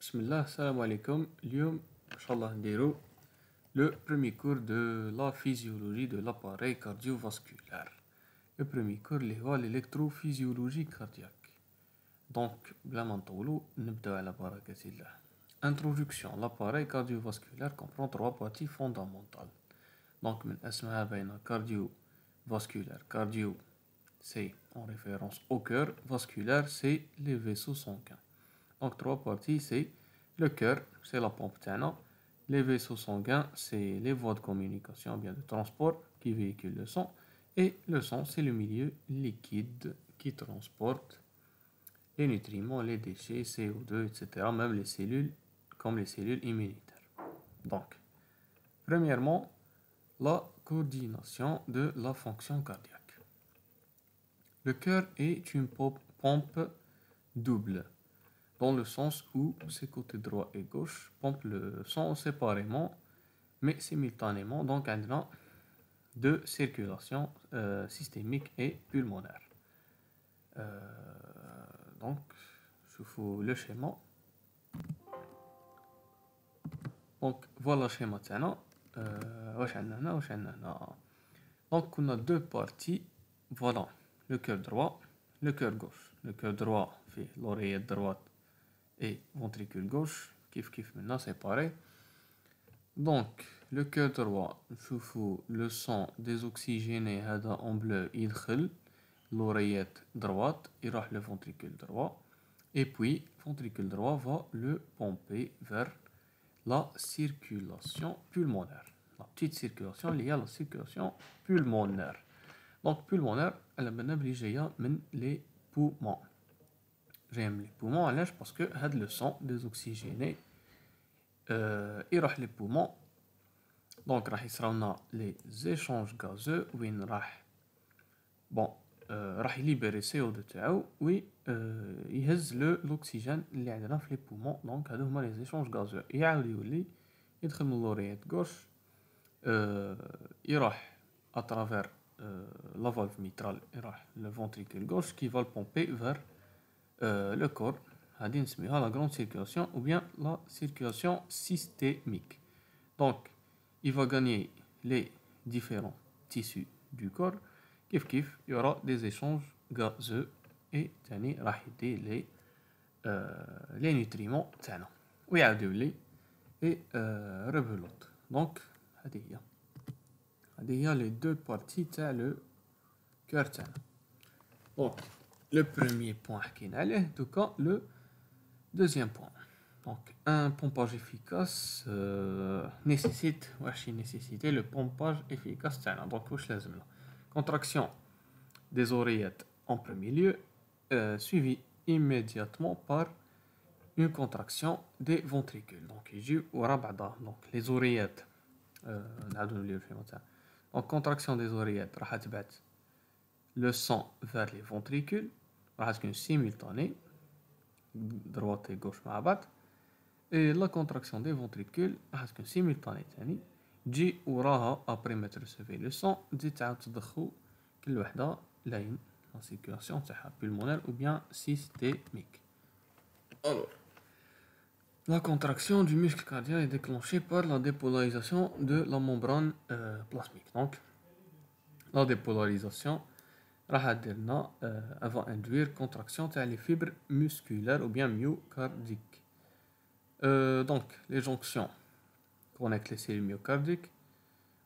Bismillah, salam alaikum. اليوم إن شاء الله نديرو le premier cours de la physiologie de l'appareil cardiovasculaire. Le premier cours اللي هو l'électrophysiologie cardiaque. Donc, بلا ما نطولو نبداو على بركة الله. Introduction. L'appareil cardiovasculaire comprend trois parties fondamentales. Donc, من أسمها بين cardiovasculaire. Cardio, c'est en référence au cœur. Vasculaire, c'est les vaisseaux sanguins. Donc, trois parties, c'est le cœur, c'est la pompe تاعنا. Les vaisseaux sanguins, c'est les voies de communication, bien de transport qui véhiculent le sang. Et le sang, c'est le milieu liquide qui transporte les nutriments, les déchets, CO2, etc. Même les cellules, comme les cellules immunitaires. Donc, premièrement, la coordination de la fonction cardiaque. Le cœur est une pompe double, dans le sens où ses côtés droit et gauche pompent le sang séparément, mais simultanément, donc on a deux circulations systémique et pulmonaire. Donc, je fais le schéma. Donc, voilà le schéma تاعنا. واش عندنا هنا واش عندنا هنا. Donc, on a deux parties. Voilà, le cœur droit, le cœur gauche. Le cœur droit fait l'oreillette droite et ventricule gauche, kif maintenant c'est pareil. Donc le cœur droit, نشوفوا le sang désoxygéné هذا en bleu يدخل l'oreillette droite, يروح le ventricule droit, et puis le ventricule droit va le pomper vers la circulation pulmonaire. La petite circulation liée à la circulation pulmonaire. Donc pulmonaire, elle est جاية من les poumons. J'aime les poumons علاش باسكو هاد le sang désoxygéné يروح les poumons. Donc راح يصراولنا les échanges gazeux وين راح راح يليبري CO2 تاعو وي يهز l'oxygène اللي عندنا في les poumons. Donc هادو هما les échanges gazeux. يعاود يولي يدخل من l'oreillette gauche يروح à travers la valve mitrale يروح le ventricule gauche qui va le pomper vers le corps. هذه نسميها la grande circulation ou bien la circulation systémique. Donc il va gagner les différents tissus du corps. Il y aura des échanges gazeux et تاني راح يدي les nutriments تاعنا ويعاود يولي et rebelote. Donc هذه هي les deux parties تاع le cœur تاعنا. Donc le premier point حكينا عليه دوكا le deuxième point. Donc un pompage efficace nécessite le pompage efficace تاعنا. Donc واش لازمنا contraction des oreillettes en premier lieu suivi immédiatement par une contraction des ventricules. Donc يجي ورا بعضها. Donc les oreillettes نعاودو نوليو الفيلم تاعنا. Donc contraction des oreillettes راح تبعث le sang vers les ventricules راح تكون simultanée droite et gauche مع بعض. Et la contraction des ventricules راح تكون simultanée تاني تجي وراها après m'être recevé le sang تزيد تعاود تضخو كل وحدة لاين la circulation تاعها pulmonaire ou bien systémique. Alors la contraction du muscle cardiaque est déclenchée par la dépolarisation de la membrane plasmique. Donc la dépolarisation راح ديرنا elle va induire contraction تاع les fibres musculaires ou bien myocardiques. Donc les jonctions connectent les cellules myocardiques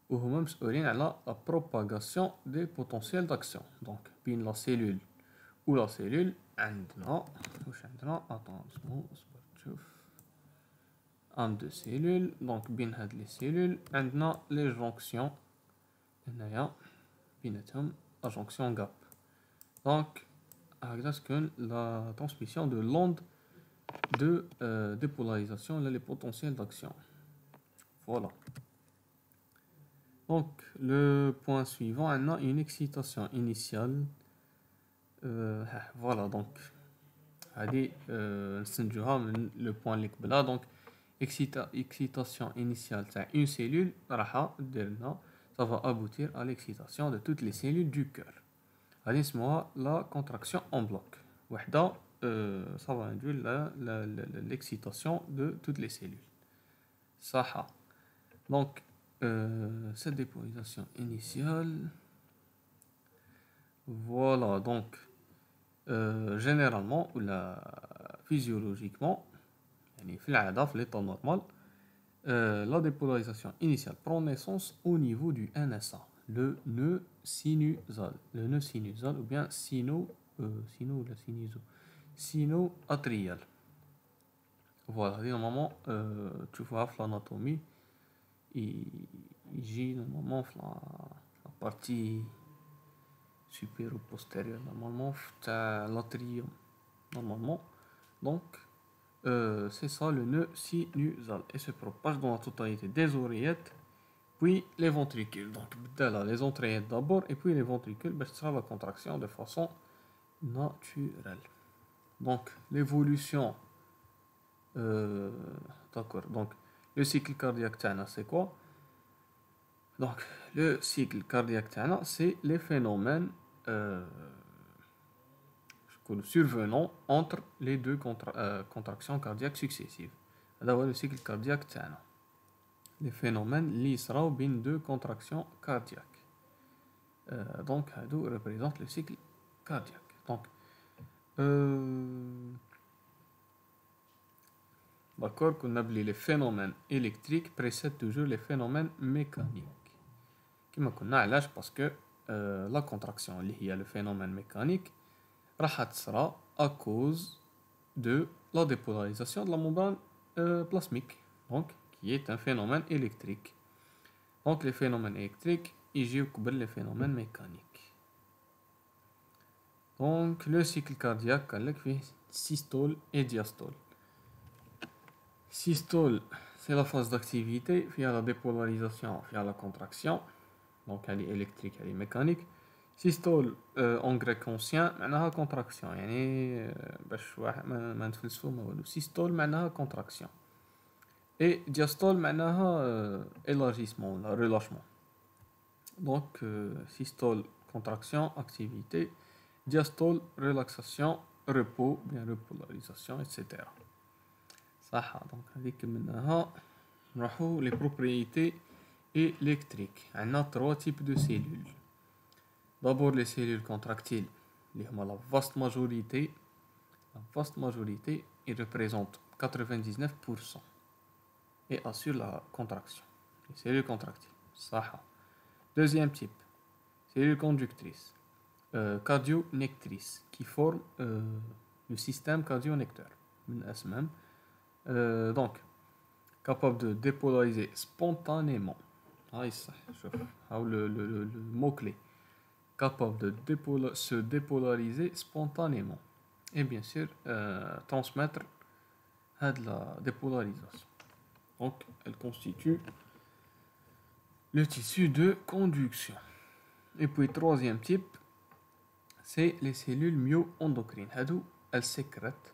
وهما مسؤولين على la propagation des potentiels d'action. Donc بين la cellule ou la cellule عندنا واش عندنا attention اصبر تشوف عند deux cellules. Donc بين هاد les cellules عندنا les jonctions هنايا بيناتهم la jonction gap. Donc هكذا تكون la transmission de l'onde de dépolarisation là les potentiels d'action. Voilà. Donc le point suivant on a une excitation initiale. Voilà donc هذه نستنتجوها من le point اللي قبلها. Donc excitation initiale تاع une cellule راح دير لنا ça va aboutir à l'excitation de toutes les cellules du cœur. هذه نسموها la contraction en bloc. وحده ça va induire l'excitation de toutes les cellules. Ça. Donc, cette dépolarisation initiale, voilà, donc, généralement, ou physiologiquement, dans l'état normal, la dépolarisation initiale prend naissance au niveau du NSA, le nœud sinusal. Le nœud sinusal ou bien sino-atrial. Voilà, normalement, tu vois l'anatomie, il gît normalement la partie supérieure ou postérieure, normalement, l'atrium, normalement. Donc, c'est ça le nœud sinusal et se propage dans la totalité des oreillettes, puis les ventricules. Donc, les oreillettes d'abord et puis les ventricules, ben, ce sera la contraction de façon naturelle. Donc, l'évolution, d'accord. Donc, le cycle cardiaque, c'est quoi? Donc, le cycle cardiaque, c'est les phénomènes survenant entre les deux contractions cardiaques successives. D'avoir le cycle cardiaque, les phénomènes liés à deux contractions cardiaques. Donc, ça représente le cycle cardiaque. Donc, d'accord, qu'on appelle les phénomènes électriques précèdent toujours les phénomènes mécaniques. Comme on a l'âge parce que la contraction, il y a le phénomène mécanique, sera à cause de la dépolarisation de la membrane plasmique, donc qui est un phénomène électrique. Donc les phénomènes électriques, ils jouent les phénomènes mécaniques. Donc le cycle cardiaque, il systole et diastole. Systole, c'est la phase d'activité, via la dépolarisation, via la contraction. Donc elle est électrique, elle est mécanique. Systole en grec ancien معناها contraction يعني باش واحد ما نتفلسفو ما والو systole معناها contraction et diastole معناها élargissement la relâchement. Donc systole contraction activité, diastole relaxation repos bien repolarisation etc. صح. donc هذيك منها نروحو les propriétés électriques. On a 3 types de cellules. D'abord les cellules contractiles, la vaste majorité, ils représentent 99% et assurent la contraction. Les cellules contractiles, ça. Deuxième type, cellules conductrices, cardio-nectrices, qui forment le système cardio-necteur. Donc, capable de dépolariser spontanément. Le mot-clé. Capable de se dépolariser spontanément. Et bien sûr, transmettre de la dépolarisation. Donc, elle constitue le tissu de conduction. Et puis, troisième type, c'est les cellules myo-endocrines. Elles sécrètent.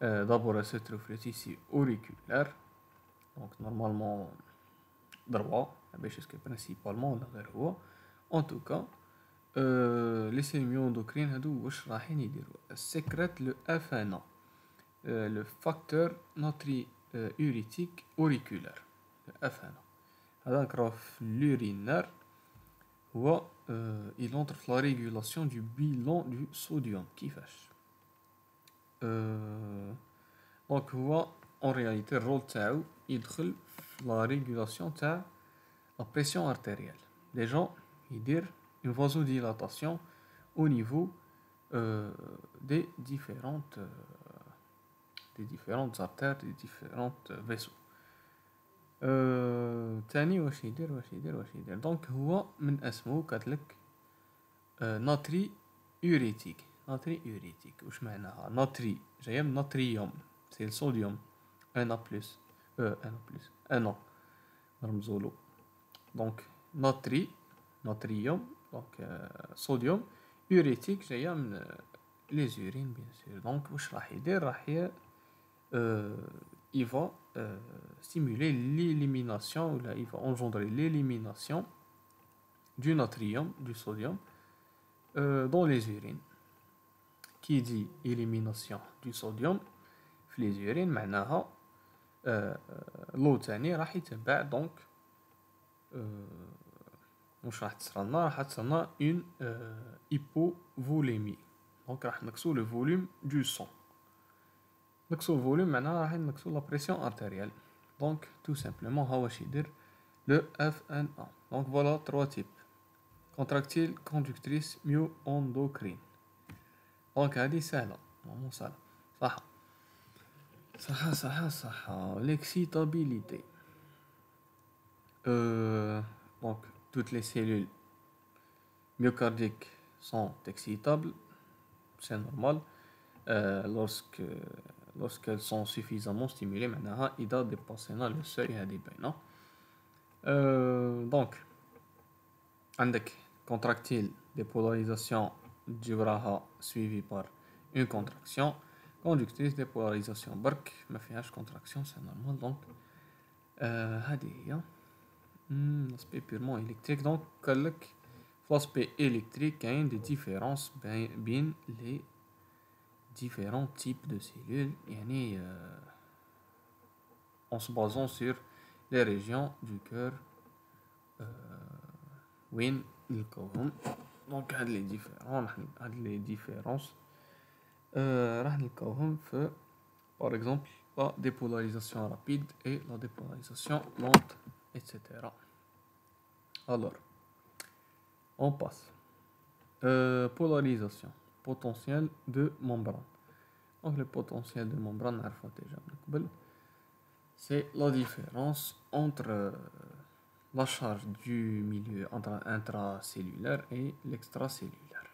D'abord, elles se trouvent le tissu auriculaire. Donc, normalement, droit, principalement, en tout cas, les cellules myo-endocrines, elles sécrètent le FNA, le facteur natriurétique auriculaire. Le FNA. L'urinaire, il entre la régulation du bilan du sodium. Donc, en réalité, le rôle تاعو يدخل la régulation de la pression artérielle. Les gens, ils disent une vasodilatation au niveau des différentes artères, des différents vaisseaux. تاني واش يدير دونك هو من اسمه قالك ناتري يوريتيك. واش معناها ناتري جايه من ناتريوم سي الصوديوم Na+, Na رمزولو. دونك natrium, donc sodium, urétique جايه من les urines bien sûr. Donc واش راح يدير il va stimuler l'élimination, il va engendrer l'élimination du natrium, du sodium dans les urines. qui dit élimination du sodium في les urines معناها لو تاني راح يتبع دونك واش راح تصرالنا راح تصرالنا اون hypovolémie دونك راح نقصو لو فوليوم دو سون نقصو الفوليوم معناها راح نقصو لا بريسيون ارتيريال دونك تو سامبلومون ها واش يدير لو اف ان ا دونك فوالا 3 تيب كونتراكتيل كوندكتريس ميو اندوكرين دونك هادي سهله نورمالمون سهله صح l'excitabilité donc toutes les cellules myocardiques sont excitables c'est normal lorsqu'elles sont suffisamment stimulées معناها إذا dépassنا le seuil هادي باينة donc عندك contractile dépolarisation تجي suivi par une contraction conductrice dépolarisation برك ما فيهاش contraction c'est normal donc هذه هي l'aspect purement électrique donc قال لك في l'aspect électrique كاين des différences بين les différents types de cellules يعني en se basant sur les régions du cœur وين نلقاوهم دونك هاد لي ديفيرون هاد لي ديفيرونس راح نلقاوهم في par exemple la dépolarisation rapide et la dépolarisation lente etc. alors on passe polarisation potentiel de membrane donc le potentiel de membrane نعرفو déjà من قبل c'est la différence entre la charge du milieu intracellulaire et l'extracellulaire.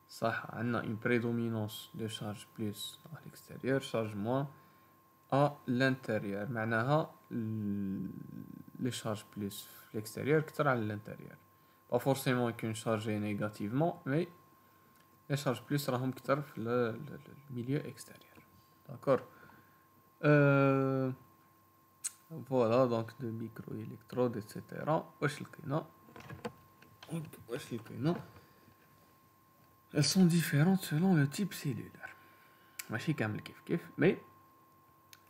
Ça a une prédominance de charge plus à l'extérieur, charge moins à l'intérieur. معناها les charges plus à l'extérieur que à l'intérieur. Pas forcément qu'une charge est négativement, mais les charges plus راهم كتر في le milieu extérieur. D'accord. Voilà donc de microélectrodes etc. واش لقينا elles sont différentes selon le type cellulaire ماشي كامل كيف mais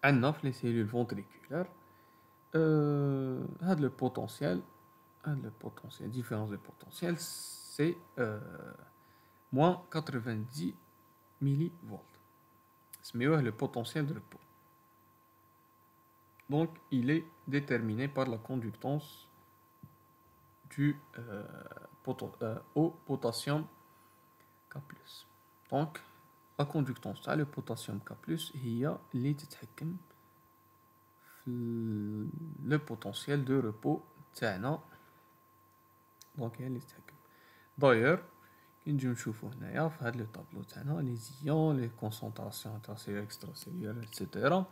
عندنا في les cellules ventriculaires هاد le potentiel différence de potentiel c'est moins 90 millivolts سميوه le potentiel de repos. Donc, il est déterminé par la conductance du au potassium K+. Donc, la conductance تاع le potassium K+, هي اللي تتحكم في le potentiel de repos تاعنا. Donc, هي اللي تتحكم. D'ailleurs, كي نجيو نشوفو هنايا في هاد لو طابلو تاعنا les ions, les concentrations intracellulaires, extracellulaires, etc.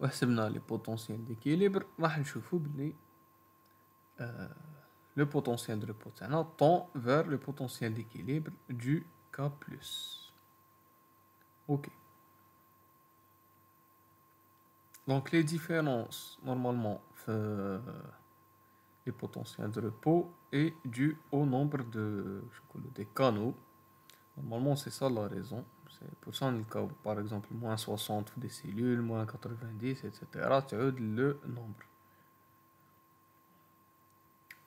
وحسبنا لي بوتونسيال ديكيليبر راح نشوفو بلي لو بوتونسيال دو ريبو تاعنا طون vers le potentiel d'équilibre du K+. Ok. Donc les différences normalement les potentiels de repos est dû au nombre des canaux. Normalement c'est ça la raison. C'est pour ça que par exemple moins 60 des cellules, moins 90, etc. Tu as le nombre.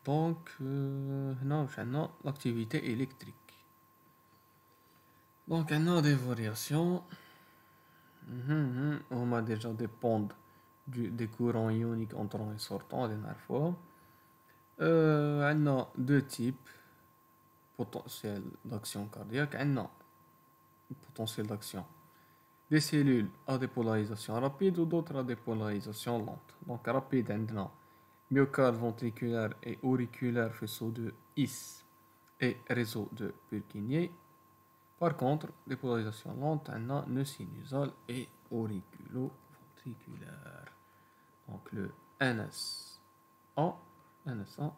Donc, on a l'activité électrique. Donc, on a des variations. On a déjà dépendre des courants ioniques entrant et sortant, des fois. On a deux types potentiel d'action cardiaque. On a potentiel d'action des cellules à dépolarisation rapide ou d'autres à dépolarisation lente. Donc rapide, on a myocarde ventriculaire et auriculaire, faisceau de His et réseau de Purkinje. Par contre, dépolarisation lente, on a nœud sinusal et auriculo-ventriculaire. Donc le NSA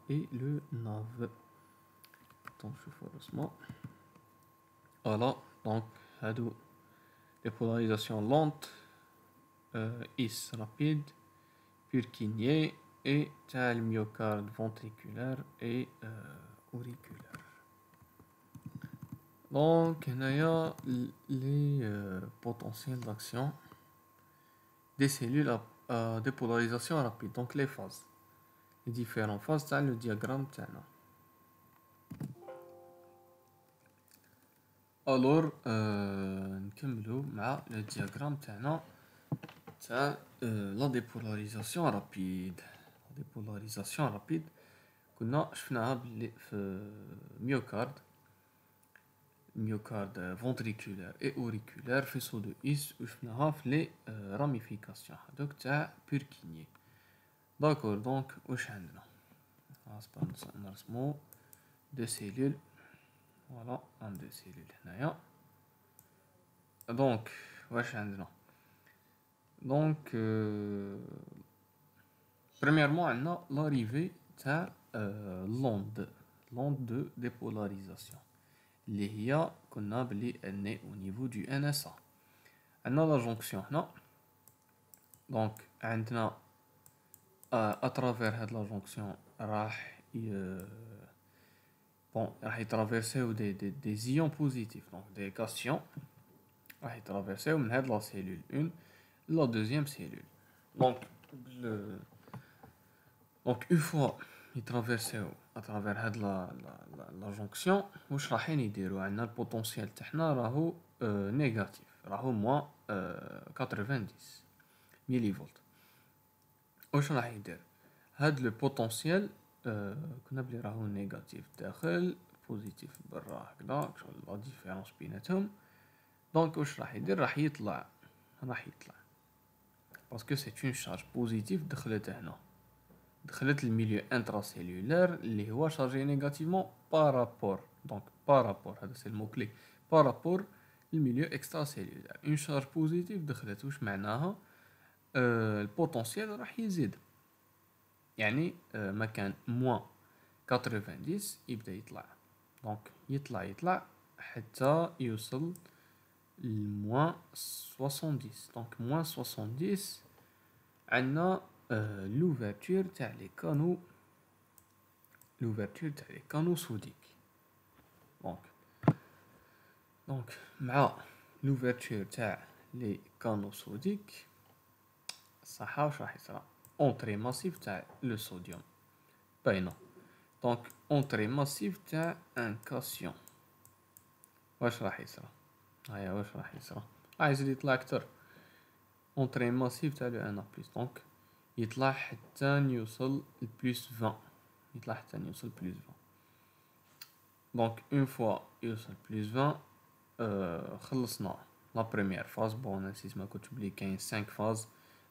et le NAV. Attends, je fais doucement. Voilà, donc dépolarisation lente, His rapide, Purkinje et le myocarde ventriculaire et auriculaire. Donc هنايا les potentiels d'action des cellules à dépolarisation rapide, donc les phases, les différentes phases تاع le diagramme تاعنا. alors نكملو مع le diagramme تاعنا تاع la dépolarisation rapide. La dépolarisation rapide كنا شفناها بلي في myocarde ventriculaire et auriculaire faisceau de His وشفناها في les ramifications هذوك تاع Purkinje. D'accord, donc واش عندنا نرسمو deux cellules. Voilà, un deux cellules هنايا. donc واش عندنا donc premièrement عندنا l'arrivée تاع l'onde de dépolarisation اللي هي كنا بلي elle est au niveau du NSA. عندنا la jonction هنا donc عندنا à travers هاد la jonction راح راح يترافيرسيو des ions positifs donc des cations راح يترافيرسيو من هاد la cellule 1 la deuxième cellule. donc une fois يترافيرسيو à travers هاد la jonction واش راحين يديروا عندنا البوتونسيال تاعنا راهو نيجاتيف راهو moins 90 ملي فولت. واش راح يدير هاد لو بوتونسيال كنا بلي راهو نيجاتيف داخل بوزيتيف برا هكذا شغل لا ديفيرونس بيناتهم. دونك واش راح يدير راح يطلع باسكو سي اون شارج بوزيتيف دخلت هنا دخلت الميليو انتراسيلولار اللي هو شارجي نيجاتيفمون بارابور. دونك بارابور هذا سي المو كلي بارابور الميليو اكستراسيلولار اون شارج بوزيتيف دخلت واش معناها البوتونسيال راح يزيد يعني ما كان موان 90 يبدا يطلع. دونك يطلع حتى يوصل لموان 70. دونك موان 70 عندنا l'ouverture تاع لي كانو سوديك. دونك مع l'ouverture تاع لي كانو سوديك صح واش راح يصرى اونطري ماسيف تاع لو صوديوم باينه. دونك اونطري ماسيف تاع ان كاسيون واش راح يصرى هيا واش راح يصرى راح يزيد يطلع اكثر اونطري ماسيف تاع لو ان بلس. دونك يطلع حتى يوصل لبلس 20 يطلع حتى يوصل بلس 20. دونك اون فوا يوصل بلس 20 خلصنا لا بريمير فاز. بون نسيت ما كنتش بلي كاين 5 فاز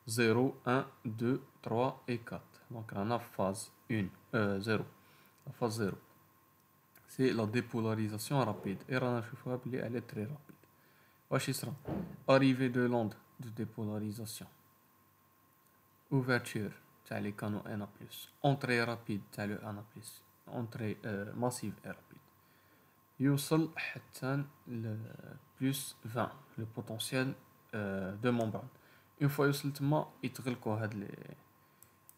0 1 2 3 et 4. دونك رانا في فاز 1 0 لا فاز 0 سي لا ديبولاريزاسيون رابيد اي رانا نشوفوها بلي elle est très rapide. واش يصرى arrivée de l'onde de dépolarisation ouverture تاع لي كانو ان بلس entrée rapide تاع لو ان بلس entrée massive et rapide يوصل حتى ل بلس 20 لو بوتونسيال دو ممبران. اون فوا يوصل تما يتغلقوا هاد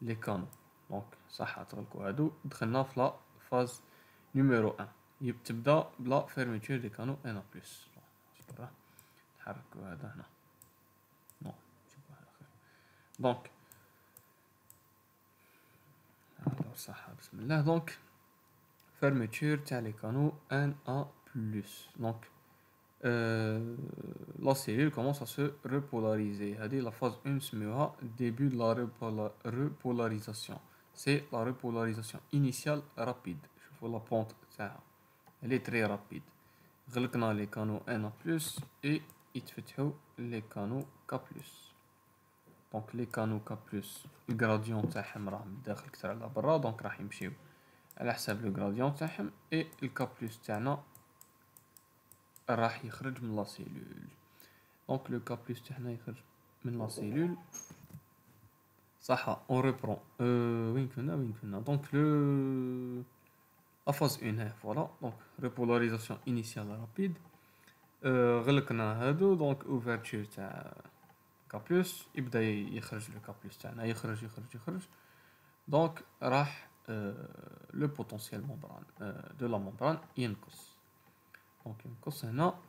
لي كانو. دونك صح تغلقوا هادو دخلنا في لا فاز نيميرو 1 تبدا بلا فيرميتور دي كانو ان بلس. نحركوا هذا هنا نو نشوفوها على خير. دونك صح بسم الله. دونك fermeture تاع les canaux 1A+. Donc la cellule commence à se repolariser. هذه la phase 1 نسميوها début de la repolarisation. C'est la repolarisation initiale rapide. شوفوا la pente تاعها elle est très rapide. غلقنا les canaux 1A+ et يتفتحوا les canaux K+. دونك les canaux K+, الجراديون تاعهم راه من الداخل كثر على برا دونك راح يمشيو على حساب لو غراديون تاعهم. اي الكا بلس تاعنا راح يخرج من لا سيلول. دونك لو كا بلس تاعنا يخرج من لا سيلول صح. اون ريبرون وين كنا دونك لو لا فاز 1 فوالا. دونك ريبولاريزاسيون انيسيال رابيد غلقنا هادو. دونك اوفرتور تاع كا بلس يبدا يخرج لو كا بلس تاعنا يخرج. دونك راح le potentiel membrane de la membrane ينقص. دونك نقص هنا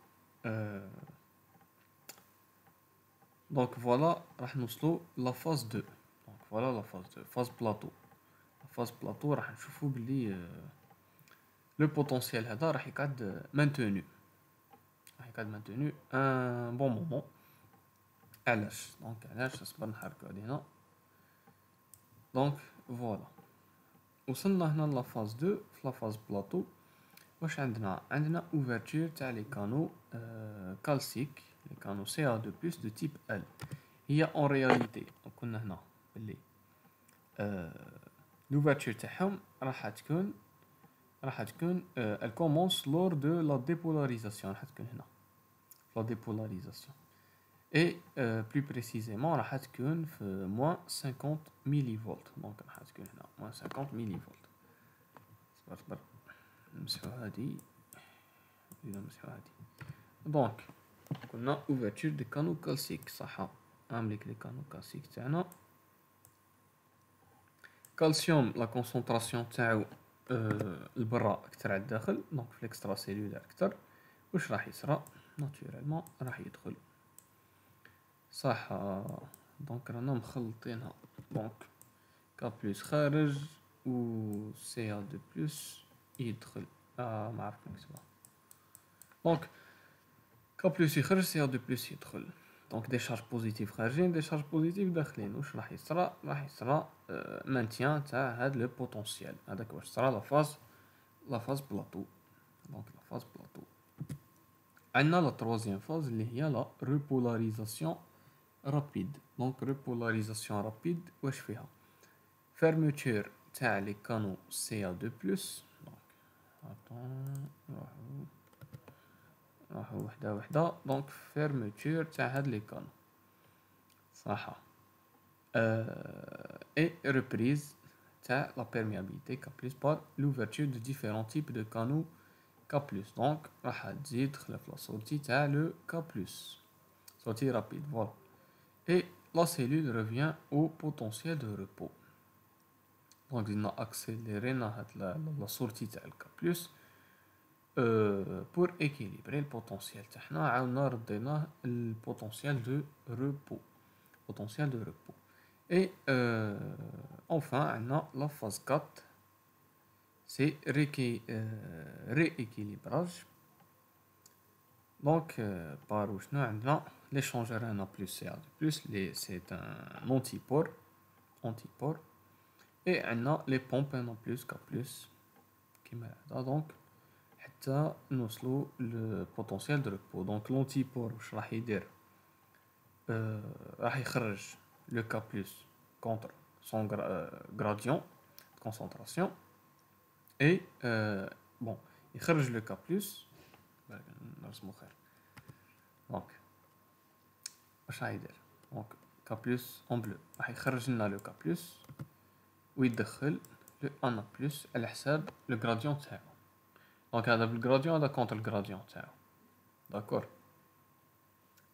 دونك فوالا راح نوصلو لا فاز 2. دونك فوالا لا فاز 2 فاز بلاطو. فاز بلاطو راح نشوفو بلي لو بوتونسيال هذا راح يقعد مانتوني، راح يقعد مانتوني ان بون مومون. علاش؟ دونك علاش اصبر نحركو علينا. دونك فوالا وصلنا هنا لا فاز 2. في لا فاز بلاطو واش عندنا اوفرتور تاع لي كانو كالسيك، لي كانو CA2+ دو تيب ال. هي اون رياليتي كنا هنا بلي l'ouverture تاعهم راح تكون elle commence lors de la dépolarisation. راح تكون هنا la dépolarisation et plus précisément راح تكون في moins 50 مليفولت. دونك راح تكون هنا moins 50 مليفولت. صبر نمسحو هادي نمسحو هادي. دونك قلنا ouverture دي كانو كالسيك صح. نعملك لي كانو كالسيك تاعنا. كالسيوم لا كونسونطراسيون تاعو البرا اكثر على الداخل، دونك في الاكسترا سيلولار اكثر. واش راح يصرى ناتورالمون راح يدخل صح. دونك رانا مخلطينها. دونك كا بلس خارج و CA2+ يدخل. ما عرفت نكتبها. دونك كا بلس يخرج CA2+ يدخل. دونك دي شارج بوزيتيف خارجين دي شارج بوزيتيف داخلين. واش راح يصرى؟ راح يصرى مانتيان تاع هاد لو بوتونسيال. هذاك واش صرا لا فاز بلاطو. دونك لا فاز بلاطو عندنا لا تروازيام فاز اللي هي لا ريبولاريزاسيون رابيد. دونك ريبولاريزاسيون رابيد واش فيها؟ فيرموتور تاع لي كانو CA2+. دونك اتون راحو وحده. دونك فيرموتور تاع هاد لي كانو صح. et reprise تاع la perméabilité K+ par l'ouverture de différents types de canaux K+. donc راح تزيد تخلف la sortie تاع le K+, sortie rapide. voilà. et la cellule revient au potentiel de repos. donc زدنا accéléré la sortie تاع le K+, pour équilibrer le potentiel تاعنا. عاودنا رديناه le potentiel de repos. Et enfin, la phase 4, c'est rééquilibrage. Donc, par où l'échangeur NA+ CA2+, c'est un antipore. Et on a les pompes NA+, K+, qui m'aident. Donc, حتى نوصلوا le potentiel de repos. Donc, l'antipore, واش راح يدير؟ راح يخرج le K+ contre son gradient de concentration. et bon يخرج le K+. نرسمو خير. donc واش راح يدير؟ donc K+ en bleu راح يخرج لنا le K+ ويدخل le NA+ على حساب le gradient تاعو. donc هذا بالgradient هذا contre le gradient تاعو. d'accord.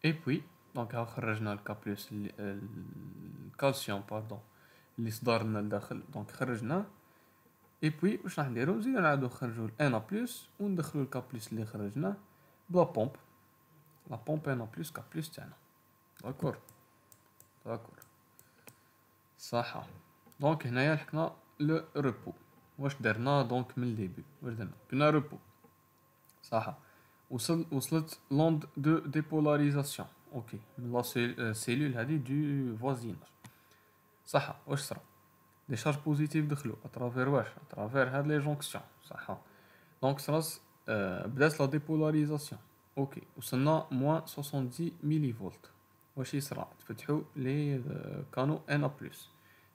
et puis دونك ها خرجنا الكا بلس الكالسيوم باردون اللي صدر لنا لداخل. دونك خرجناه. اي بوي واش راح نديرو؟ نزيدو نعاودو نخرجو الان بلس وندخلو الكا بلس اللي خرجناه بلا بومب. لا بومب ان بلس كا بلس تاعنا. داكور صح. دونك هنايا لحقنا لو روبو. واش درنا؟ دونك من الديبي واش درنا؟ كنا روبو صح. وصلت لوند دو ديبولاريزاسيون. اوكي من لا سيلول هذه دو فوازيناج صح. واش صرا؟ دي شارج بوزيتيف دخلوا اترافير واش؟ اترافير هاد لي جونكسيون صح. دونك صراس بدات لا ديبولاريزاسيون. اوكي وصلنا موان 70 ملي فولت. واش يصرا؟ تفتحوا لي كانو ان بلس.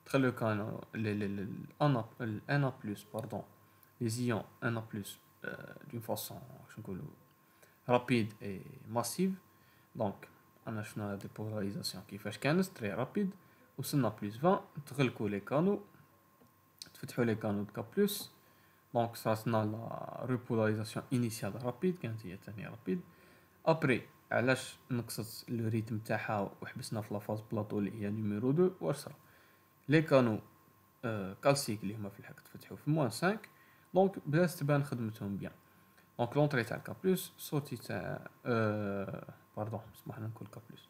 دخل لو كانو ان بلس باردون لي زيون ان بلس دون فاصون واش نقولوا rapide et massive. donc انا شفنا لا ديبولاريزاسيون كيفاش كانت تري رابيد. وصلنا بلس 20 تغلقوا لي كانو تفتحوا لي كانو كا بلس. دونك صراتنا لا ريبولاريزاسيون انيسيال رابيد كانت هي ثاني رابيد. ابري علاش نقصت لو ريتم تاعها وحبسنا في لا فاز بلاطو اللي هي نيميرو 2؟ واش صرا؟ لي كانو كالسيك اللي هما في الحق تفتحوا في موان 5. دونك بدات تبان خدمتهم بيان. دونك لونطري تاع الكا بلس، سورتي تاع باردون سمح لنا نقول كا بلس،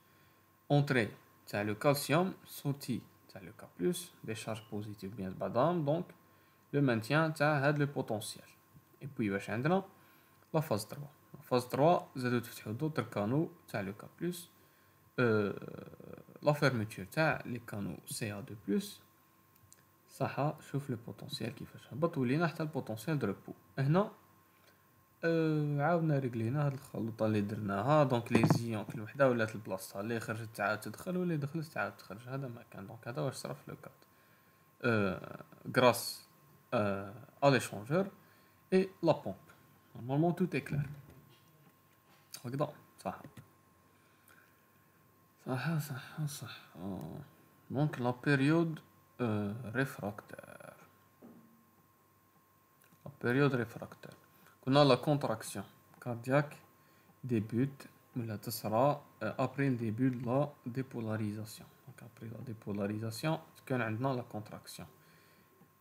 اونطري تاع لو كالسيوم، سورتي تاع لو كا بلس، دي شارج بوزيتيف بيان بعضهم، دونك لو مانتيان تاع هاد لو بوتونسيال. اي بوي واش عندنا لا فاز 3. لا فاز 3 زادو تفتحو دوطر كانو تاع لو كا بلس، لا فيرميتور تاع لي كانو سي ا 2 بلس. صح، شوف لو بوتونسيال كيفاش هبط، ولينا حتى البوتونسيال دو ريبو. هنا عاودنا ريغلينا هاد الخلطه اللي درناها، دونك لي زيون كل وحده ولات البلاصه اللي خرجت تعاود تدخل واللي دخلت تعاود تخرج، هذا ما كان. دونك هذا واش صرا في لو كاد غراس ا ليشونجور اي لا بومب. نورمالمون تو اي كلير هكذا. صح صح صح صح. دونك لا بيريود ريفراكتور، لا بيريود ريفراكتور كنا لا كونتراكسيون كاردياك ديبوت ولا تصرى ابري الديبو دو لا ديبولاريزاسيون. دونك ابري لا ديبولاريزاسيون كان عندنا لا كونتراكسيون.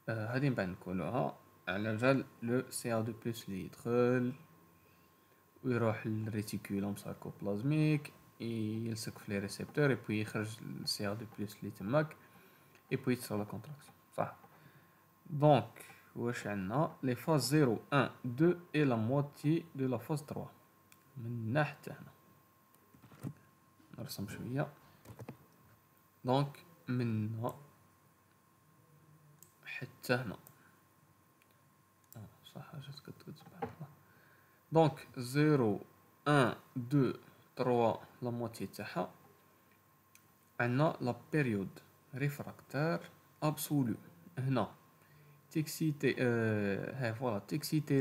هادي من بعد نقولوها على جال لو سي ا 2 بلس اللي يدخل ويروح للريتيكولوم ساركوبلازميك، يلصق في لي ريسبتور، اي بوي يخرج السي ا 2 بلس اللي تماك، اي بوي تصرى لا كونتراكسيون. صح. دونك واش عندنا لي فاز 0 1 2 اي لا موتي دو لا فاز 3 من هنا حتى هنا. نرسم شويه. دونك من هنا حتى هنا. صح جات كتكتب سبحان الله. دونك 0 1 2 3 لا موتي تاعها. عندنا لا بيريود ريفراكتور ابسولو. هنا تكسيتي هاي فوالا تكسيتي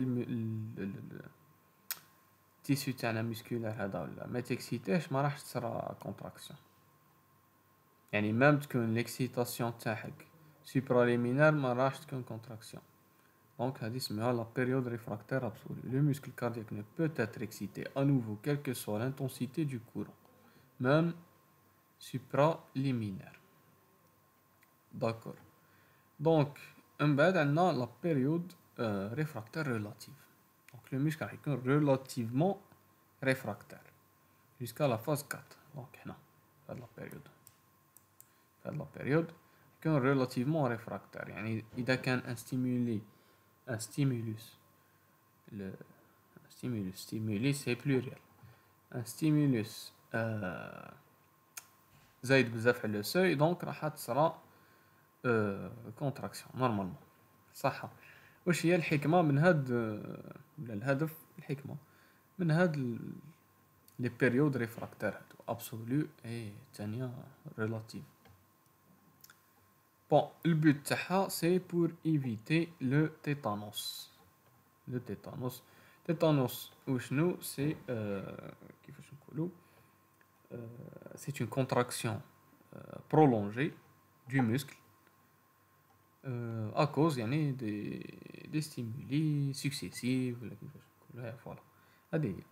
التيسو تاعنا مسكولار هذا، ولا ما تكسيتيش ما راحش تصرا كونتراكسيون. يعني ميم تكون ليكسيتاسيون تاعك سوبراليمينار ما راحش تكون كونتراكسيون. دونك هذه اسمها لا بيريود ريفراكتور ابسولو. لو muscle cardiaque ne peut être excité à nouveau quelle que soit l'intensité du courant, même supraliminaire. D'accord. دونك من بعد عندنا لا بيريود ريفراكتور ريلاتيف. دونك لو muscle راح يكون relativement réfractaire jusqu'à la phase 4. دونك هنا في هاد لا بيريود، في هاد لا بيريود يكون relativement réfractaire. يعني إذا كان ان stimulus le stimulus c'est pluriel. un stimulus زايد بزاف على لو سوي، دونك راح تصرا كونتراكسيون نورمالمون. صح. واش هي الحكمه من هاد ولا الهدف الحكمه من هاد لي بيريود ريفراكتور هادو ابسولو اي الثانيه ريلاتيف؟ بون البوت تاعها سي بور ايفيتي لو تيتانوس. لو تيتانوس، تيتانوس وشنو سي كيفاش نقولوا سي une contraction prolongée du muscle à cause يعني des stimuli successifs ولا كيفاش نقولوا. فوالا هذه هي.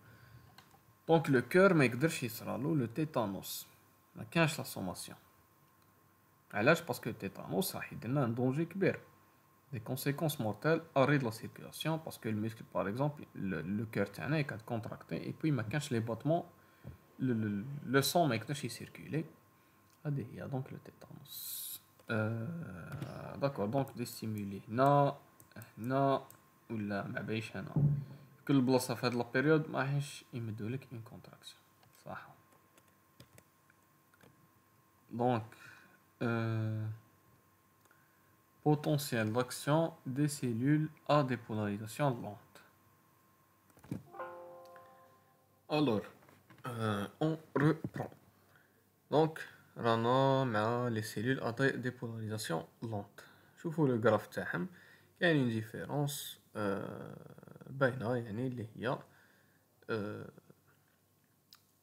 دونك لو كور ما يقدرش يصرالو لو تيتانوس، ما كانش لا سوماسيون. علاش؟ باسكو التيتانوس راح يدير ان دونجي كبير، des conséquences mortelles, arrêt de la circulation, parce que le muscle, par exemple, le cœur تاعنا يقعد contracté et puis ما كانش les battements, le sang ما يقدرش يسيركولي. هذه هي دونك لو تيتانوس. داكور. دونك دي ستيمولي هنا ولا ما بايش هنا، كل بلاصه في هاد لا بيريود ما راحش يمدولك اون كونتراكسيون. صح. دونك potentiel d'action des cellules à dépolarisation lente. Alors, on reprend. Donc, رانا مع les cellules à dépolarisation lente. شوفوا le graphe تاعهم كاين une différence باينة، يعني اللي هي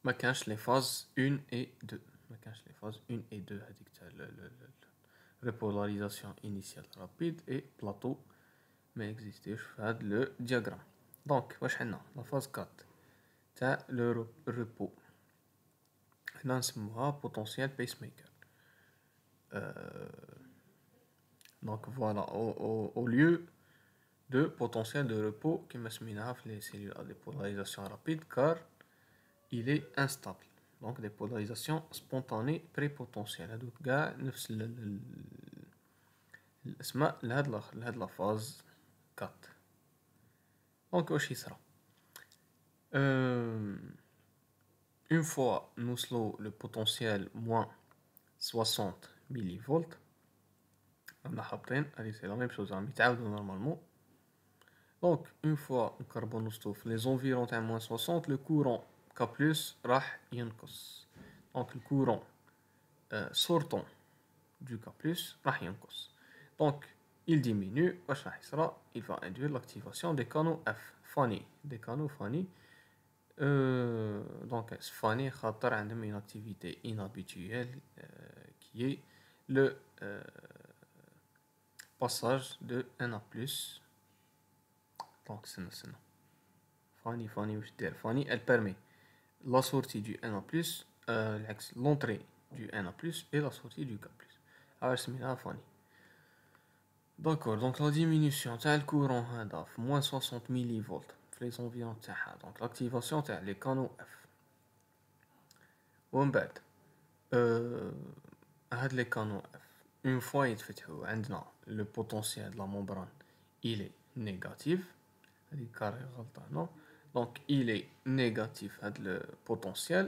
ما كانش les phases 1 et 2. ما كانش les phases 1 et 2 هذيك تاع repolarisation initiale rapide et plateau ما existيش في هذا لو دياغرام. دونك واش عندنا لا فاز 4 تاع لو ريبو، هنا نسموها بوتونسيال بيس ميكر. دونك فوالا au lieu de potentiel de repos qui met les cellules à dépolarisation rapide car il est instable. Donc des polarisations spontanées prépotentielles. هادوك كاع نفس الاسماء لهاد لا فاز 4. دونك واش يصرى une fois نوصلو le potentiel moins 60 millivolts on a حاطين هادي سي لا ميم شوز راهم يتعاودو نورمالمون. دونك une fois نقربو نوصلو في les environs تاع moins 60 le courant K+ راح ينقص. donc le courant sortant du K+ راح ينقص. donc il diminue. واش راح يصرى il va induire l'activation des canaux F Fanny des canaux Fanny. donc Fanny خاطر عندهم une activité inhabituelle qui est le passage de Na+. donc c'est Fanny واش دير Fanny elle permet la sortie du Na+, l'entrée du Na+, et la sortie du K+. alors سميناها Fanny. d'accord. donc la diminution تاع le courant هذا في moins 60 millivolts في les environs تاعها. donc l'activation تاع les canaux F. ومن بعد هاد les canaux F une fois يتفتحوا عندنا le potentiel de la membrane il est négatif. هذه كاري غلطة هنا. donc il est négatif هاد le potentiel.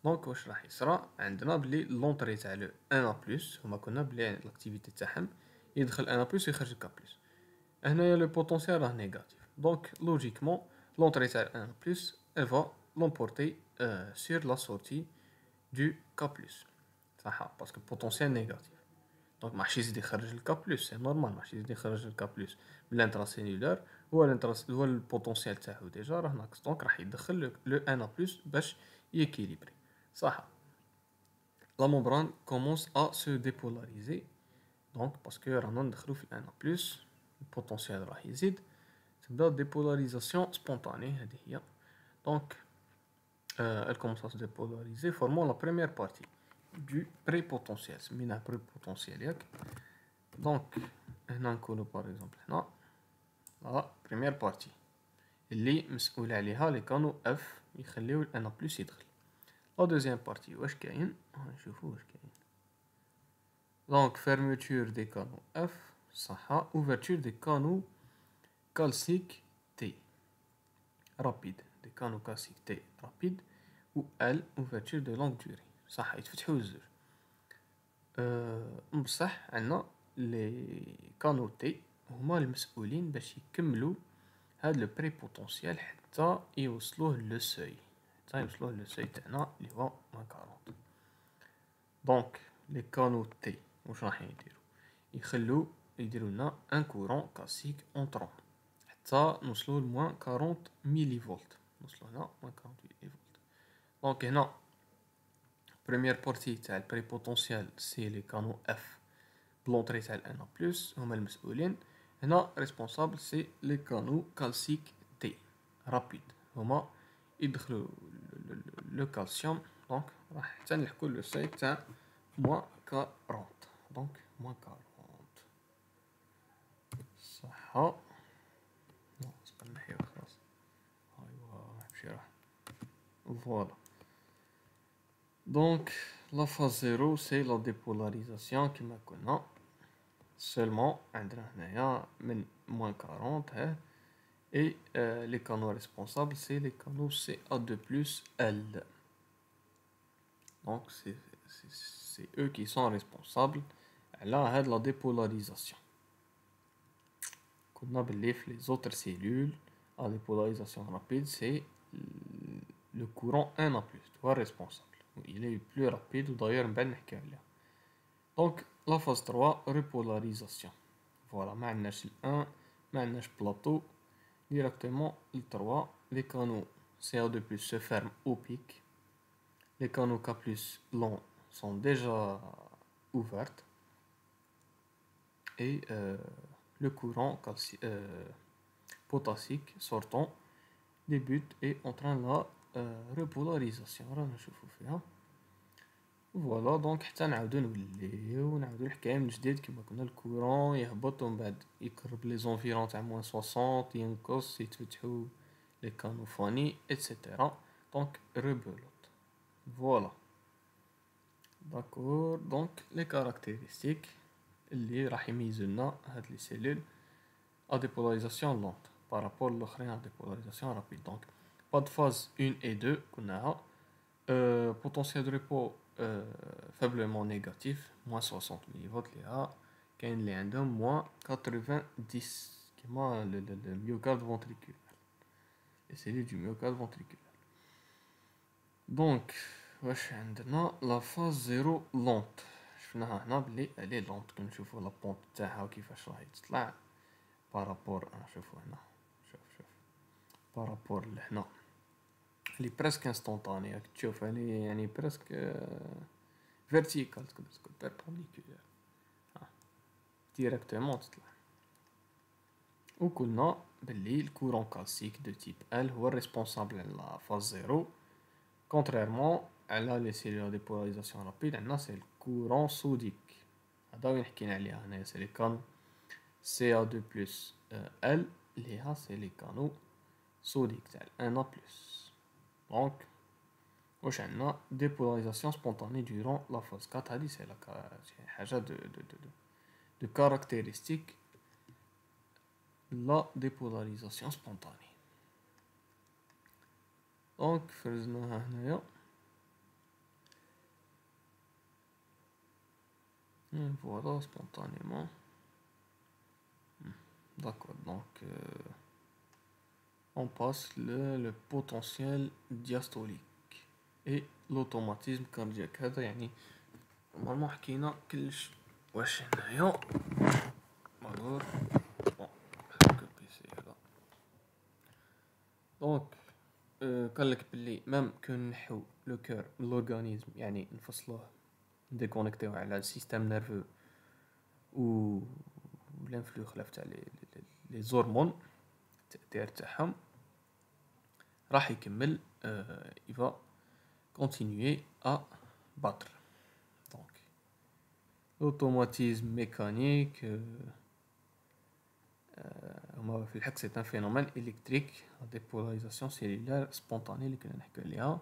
donc واش راح يصرى عندنا بلي لونطري تاع لو Na+ هما كنا بلي لاكتيفيتي تاعهم يدخل Na+ ويخرج K+. هنايا لو بوتونسيال راه نيجاتيف. donc logiquement l'entrée تاع Na+ elle va l'emporter sur la sortie du K+. صح باسكو potentiel négatif. donc ماحش يزيد يخرج الK+. سي نورمال ماحش يزيد يخرج الK+ من الانتراسيلولار. هو البوتونسيال تاعو ديجا راه ناقص. donc راح يدخل لو Na+ باش يكيليبري. صح. la membrane commence à se dépolariser. donc parce que رانا ندخلو في Na+, le potentiel راح يزيد تبدا dépolarisation spontanée هذه هي. donc elle commence à se dépolariser formant la première partie du prépotentiel. سميناه prépotentiel ياك. donc هنا نقولو par exemple هنا la première partie اللي مسؤول عليها لي كانو F يخليو Na+ يدخل. la deuxième partie واش كاين نشوفو واش كاين. donc fermeture des canaux F صح. ouverture des canaux calciques T rapide des canaux calciques T rapide ou L ouverture de longue durée. صح يتفتحوا الزوج. بصح عندنا لي كانو تي هما المسؤولين باش يكملوا هاد لو بري بوتونسيال حتى يوصلوه لو سوي تاعنا اللي هو 40. دونك لي كانو تي واش راح يديروا لنا ان كورون كلاسيك اونطرون حتى نوصلوا ل 40 ملي فولت. نوصلوا هنا 40 ملي فولت. دونك هنا première partie تاع البري بوتونسيال سي لي كانو اف بلونطري تاع الان بلس هما المسؤولين. هنا ريسبونسابل سي لي كانو كالسيك تي رابيد هما يدخلوا لو كالسيوم. دونك راح حتى نلحقوا لو ساي تاع موان 40. دونك موان 40 صح. نقدر نحيو خلاص. ايوا نمشي راح فوالا. donc la phase 0 c'est la dépolarisation كما قلنا seulement عندنا هنايا من moins 40 et les canaux responsables c'est les canaux Ca2+ L. donc c'est eux qui sont responsables على هاد la dépolarisation. قلنا باللي في les autres cellules la dépolarisation rapide c'est le courant Na+, هو responsable. il est plus rapide d'ailleurs بعد نحكي عليها. donc la phase 3 repolarisation. voilà ما عندناش ال 1 ما عندناش plateau directement le 3 les canaux Ca2+ se ferment au pic. les canaux K+ longs sont déjà ouverts et le courant potassique sortant débute et entraîne la repolarisation. رانا نشوفو فيها. فوالا دونك حتى نعاودو نوليو الحكايه من جديد كيما قلنا الكورون يهبط ومن بعد يقرب لي زونفيرون تاع موان 60 ينقص يتفتحو لي كانوفوني ايتترا دونك ريبولوت فوالا داكور دونك لي كاركتيرستيك اللي راح يميزو لنا هاد لي سيلول ا ديبولاريزاسيون لونت بارابور للاخرين ا ديبولاريزاسيون رابيد دونك با د فاز 1 et 2 قلناها potentiel de repos faiblement négatif, moins 60 millivolts, il y a moins 90, qui est le myocarde ventriculaire, les cellules du myocarde ventriculaire. Donc, la phase 0 lente. Elle est lente, comme je vois la pente qui va par rapport à par rapport à elle est presque instantanée تشوف يعني presque verticale تقدر تقول perpendiculaire directement تطلع وقلنا بلي الكورون كلاسيك دو تيب L هو الريسبونسابل على لا فاز زيرو contrairement على لي سيلول ديبولاريزاسيون رابيد عندنا سي الكورون صوديك هذا وين حكينا عليها هنايا سي لي كانو CA2 plus L اللي ها سي لي كانو صوديك تاع ال 1A plus donc واش عندنا dépolarisation spontanée durant la phase 4 هذه سي حاجه de caractéristique la dépolarisation spontanée donc فرزناها هنايا voilà spontanément d'accord donc on passe le potentiel diastolique et l'automatisme cardiaque هذا يعني نورمالمون حكينا كلش واش هنايا الوغ بون كوبيسي هذا دونك قالك بلي ميم كون نحو لو كور من لورغانيزم يعني نفصلوه نديكونيكتيو على السيستم نيرفو و الانفلو خلاف تاع لي زورمون التأثير تاعهم راح يكمل il va continuer à battre donc l'automatisme mécanique في الحق c'est un phénomène électrique la dépolarisation cellulaire spontanée اللي كنا نحكي عليها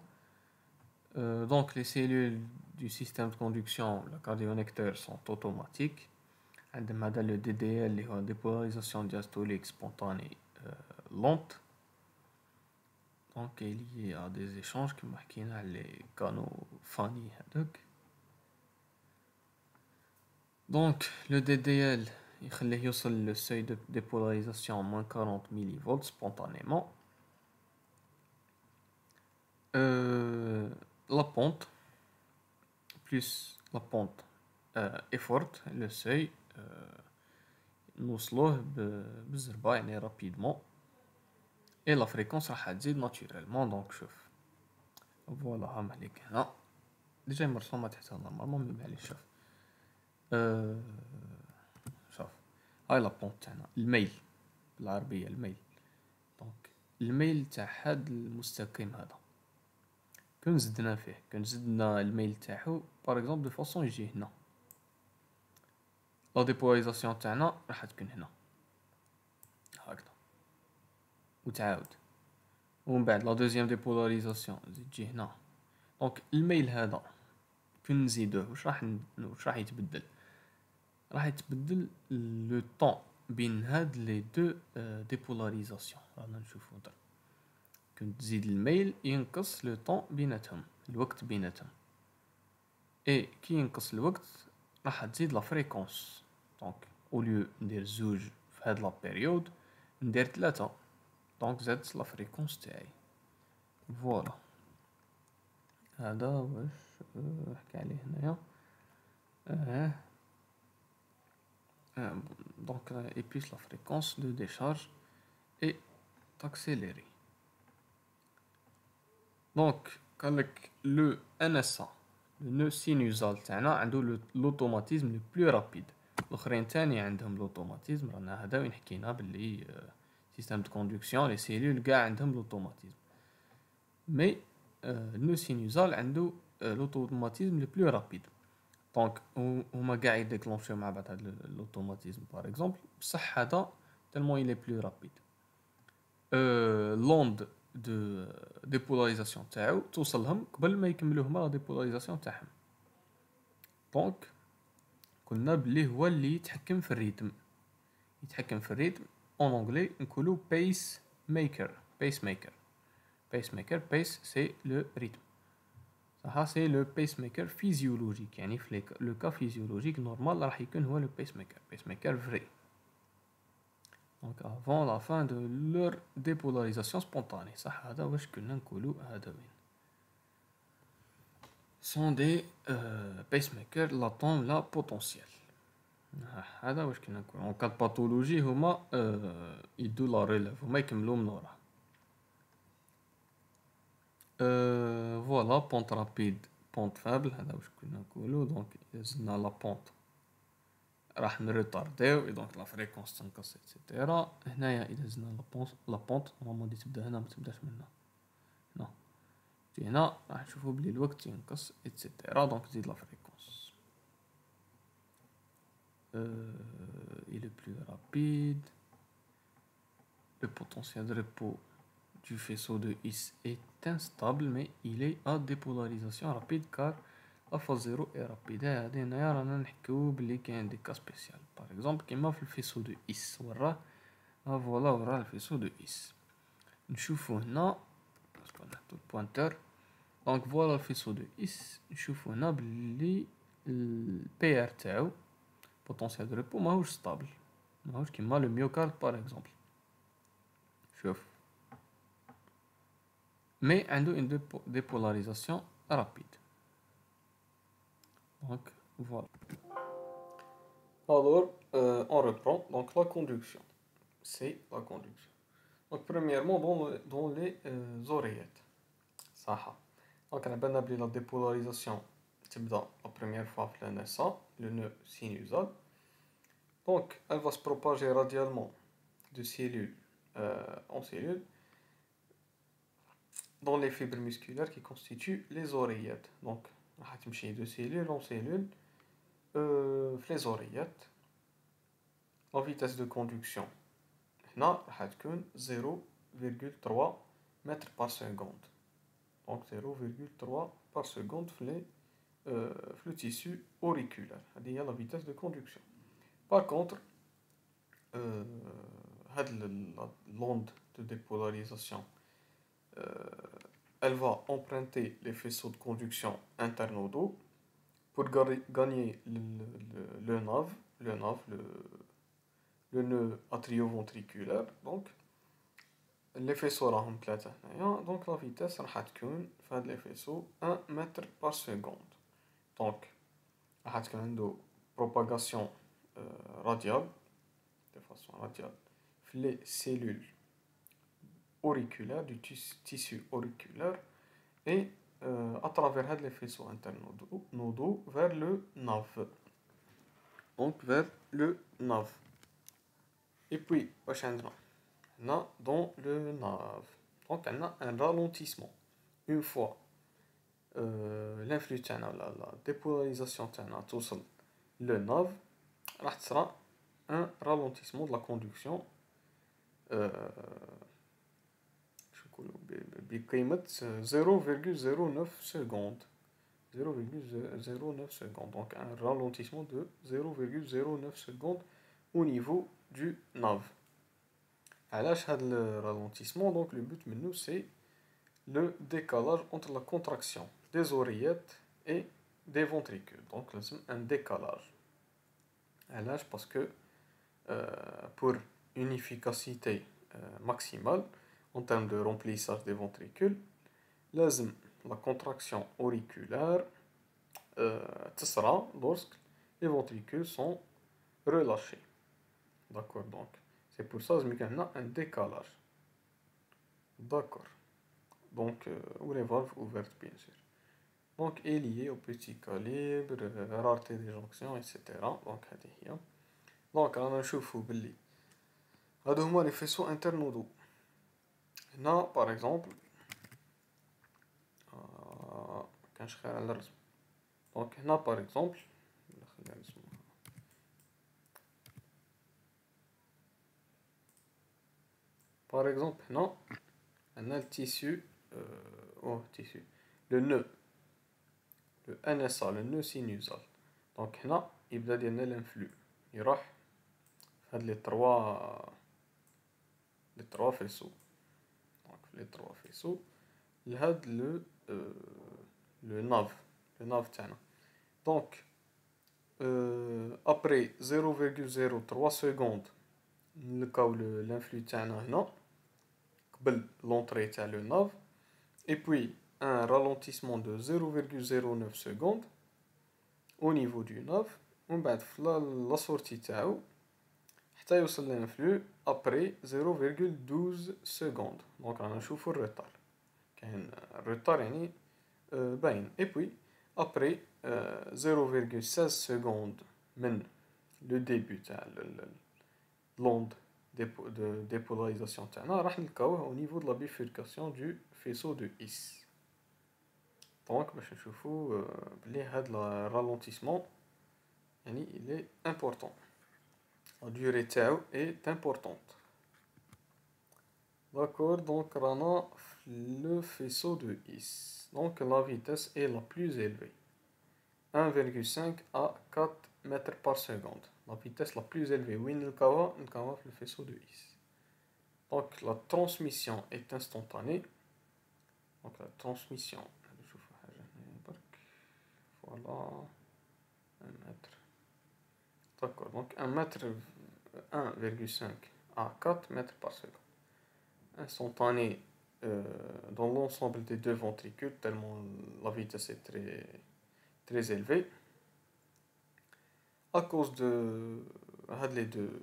donc les cellules du système de conduction le cardiovecteur sont automatiques عندهم هذا le DDL اللي هو dépolarisation diastolique spontanée lente donc est lié à des échanges كما حكينا على les canaux Fanny هذوك donc le DDL يخليه يوصل le seuil de dépolarisation moins 40 millivolts spontanément la pente plus la pente est forte le seuil نوصلوه بالزربة يعني rapidement et la fréquence راح تزيد naturellement donc شوف فوالا ها عليك هنا ديجا مرسومة تحتها نورمالمون مي معليش شوف شوف هاي لا بونت تاعنا الميل بالعربية الميل دونك الميل تاع هاد المستقيم هذا كون زدنا فيه كون زدنا الميل تاعو باغ اكزومبل دو فاصون يجي هنا لا ديبولاريزاسيون تاعنا راح تكون هنا هكذا وتعاود ومن بعد لا دوزيام ديبولاريزاسيون تجي هنا دونك الميل هذا كون نزيدوه واش راح يتبدل راح يتبدل لو طون بين هاد لي دو ديبولاريزاسيون رانا نشوفو درك كون تزيد الميل ينقص لو طون بيناتهم الوقت بيناتهم اي كي ينقص الوقت راح تزيد لا فريكونس دونك او ليو ندير زوج في هاد لا بيريود ندير 3 دونك زادت لا فريكونس تاعي فوالا هذا واش نحكي عليه هنايا donc et puis la fréquence de décharge est accélérée donc قالك le NSA le nœud sinusal تاعنا عنده l'automatisme le plus rapide الاخرين تاني عندهم l'automatisme رانا هذا وين حكينا باللي système de conduction les cellules كاع عندهم l'automatisme mais le nœud sinusal عنده l'automatisme le plus rapide. Donc, on m'a gagné déclenché l'automatisme par exemple. Ça, tellement il est plus rapide. L'onde de dépolarisation تاعو توصلهم قبل ما يكملوا هما لا ديبولاريزاسيون تاعهم. دونك قلنا بلي هو اللي يتحكم في الريتم. يتحكم في الريتم en anglais نقولوا pace maker. Pace c'est le rythme. Ça c'est le pacemaker physiologique. يعني في le cas physiologique normal راح يكون هو le pacemaker vrai. Donc avant la fin de leur dépolarisation spontanée. صح هذا واش كنا نقولوا هذا وين. Sont des pacemakers latents لا potentiels. هذا واش كنا نقولوا. En cas de pathologie هما يدوا لا ريليف هما يكملوا من ورا. Voilà, pente rapide, pente faible, هذا واش كنا نقولوا. دونك زدنا لا بونت راح نريطارديو، دونك لا فريكونس تنقص ايتترا. هنايا اذا زدنا لا بونت نورمالمون دي تبدا هنا ما تبداش من هنا. هنا تجي هنا راح نشوفوا بلي الوقت ينقص ايتترا. دونك تزيد لا فريكونس. il est plus rapide. Le potentiel de repos du faisceau de His est instable, mais il est à dépolarisation rapide car la phase 0 est rapide. هادي هنايا رانا نحكيو بلي كاين دي كا سبيسيال باغ اكزومبل كيما في الفيسو دو إس. وراه فوالا وراه الفيسو دو إس. نشوفو هنا باسكو نحطو البوينتر. دونك فوالا الفيسو دو إس. نشوفو هنا بلي البي ار تاعو بوتونسيال دو ريبو ماهوش ستابل، ماهوش كيما لو ميوكارد باغ اكزومبل. شوف mais عنده une dépolarisation rapide. Donc voilà. Alors on reprend. Donc la conduction, c'est la conduction. Donc premièrement dans les oreillettes. Ça. Donc on a bien appelé la dépolarisation. تبدا la première fois في l'NSA, le nœud sinusal. Donc elle va se propager radialement de cellule en cellule dans les fibres musculaires qui constituent les oreillettes. Donc, راح تمشي de cellule en cellule في les oreillettes. La vitesse de conduction هنا راح تكون 0,3 mètres par seconde. Donc 0,3 par seconde في le tissu auriculaire. هذه هي la vitesse de conduction. Par contre, l'onde de dépolarisation elle va emprunter les faisceaux de conduction internodaux pour gagner le nœud atrioventriculaire. Donc les faisceaux راهم ثلاثة هنايا. Donc la vitesse راح تكون في هاد les faisceaux 1 mètre par seconde. Donc راح تكون عنده propagation radiale de façon radiale في les cellules auriculaire du tissu auriculaire et à travers les faisceaux internodaux vers le nerf. Donc vers le nerf. Et puis, dans le nerf, donc on a un ralentissement. Une fois l'influx la dépolarisation توصل le nerf, راح تصرا un ralentissement de la conduction بقيمة 0,09 secondes. 0,09 secondes. Donc un ralentissement de 0,09 secondes au niveau du nerf. علاش هذا الرالentissement؟ Donc le but منو c'est le décalage entre la contraction des oreillettes et des ventricules. Donc لازم un décalage. علاش؟ parce que pour une efficacité maximale en termes de remplissage des ventricules, لازم la contraction auriculaire تصرى lorsque les ventricules sont relâchés. D'accord, donc c'est pour ça qu'il y a un décalage. D'accord. Donc, ou les valves ouvertes, bien sûr. Donc, est lié au petit calibre, rareté des jonctions, etc. Donc, donc on نشوفوا باللي هادو هما les faisceaux internodaux. هنا par exemple كانش خير على الرسم. دونك هنا باغ اكزومبل خلينا نرسمو. باغ اكزومبل هنا عندنا التيسيو تيسيو لو نو لو ان اس ا لو نو سينوزال. دونك هنا يبدا ديالنا لانفلو يروح هاد لي تروا فيسو. دونك في لي تروا فيسو لهاد لو ناف تاعنا. دونك ابري 0,03 سكوند نلقاو لانفلو تاعنا هنا قبل لونطري تاع لو ناف et puis un ralentissement de 0,09 secondes au niveau du nav ومن بعد في لا سورتي تاعو حتى يوصل لانفلو ابري 0,12 سكوند. دونك رانا نشوفو الروتار كاين الروتار يعني باين. et puis après 0,16 secondes من لو ديبي تاع لوند de dépolarisation تاعنا راح نلقاوه au niveau de la bifurcation du faisceau de His. دونك باش نشوفو بلي هاد ralentissement يعني il est important, la durée تاعو est importante. D'accord, donc رانا le faisceau de His. Donc la vitesse est la plus élevée, 1,5 à 4 mètres par seconde. La vitesse la plus élevée, oui, نلقاوها في le faisceau de His. Donc la transmission est instantanée. Donc la transmission, voilà, 1 mètre. D'accord, donc 1 mètre, 1,5 à 4 mètres par seconde. Instantané dans l'ensemble des deux ventricules, tellement la vitesse est très élevée. À cause de les deux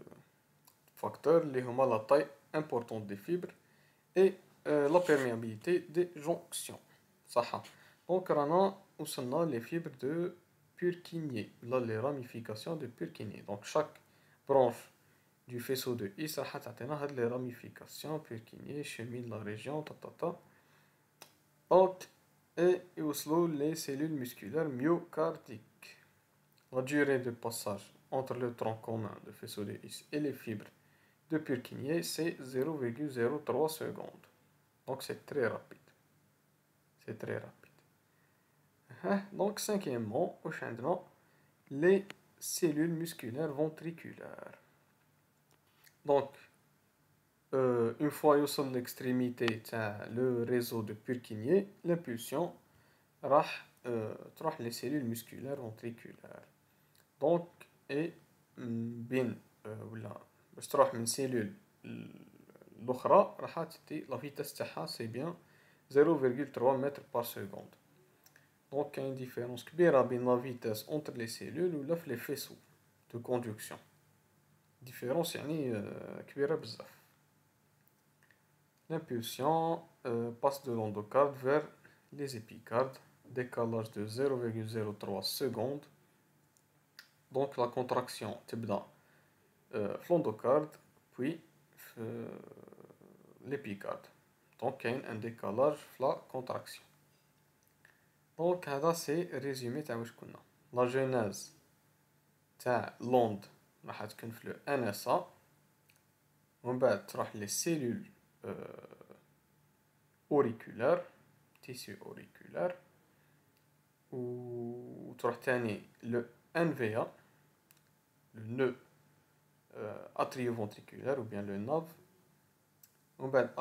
facteurs, la taille importante des fibres et la perméabilité des jonctions. Donc, on a les fibres de Purkinje, là les ramifications de Purkinje. Donc, chaque branche du faisceau de His a les ramifications Purkinje, chemine la région, Donc, et les cellules musculaires myocardiques. La durée de passage entre le tronc commun de faisceau de His et les fibres de Purkinje, c'est 0,03 secondes. Donc c'est très rapide. C'est très rapide. Donc cinquièmement, les cellules musculaires ventriculaires. Donc, une fois sur l'extrémité le réseau de Purkinje, l'impulsion تروح les cellules musculaires ventriculaires. Donc, et بين ولا باش تروح من سيلول الاخرى راح تدي لا فيتاس تاعها سي بيان 0,3 متر بار سكوند. دونك كاين ديفيرونس كبيره بين لا فيتاس اونتر لي سيلول ولا في لي فيسو دو كوندكسيون. ديفيرونس يعني كبيره بزاف. L'impulsion passe de l'endocarde vers les épicardes, décalage de 0,03 secondes. Donc la contraction تبدا في l'endocarde puis l'épicarde. Donc كاين un décalage في la contraction. Donc هذا سي ريزومي تاع واش كنا. لا جينيز تاع لوند راح تكون في لو ان اس ا ومن بعد تروح لي سيلول اوريكولار تيسيو اوريكولار وتروح تاني لو ان في ا le nœud atrioventriculaire ou bien le NAV.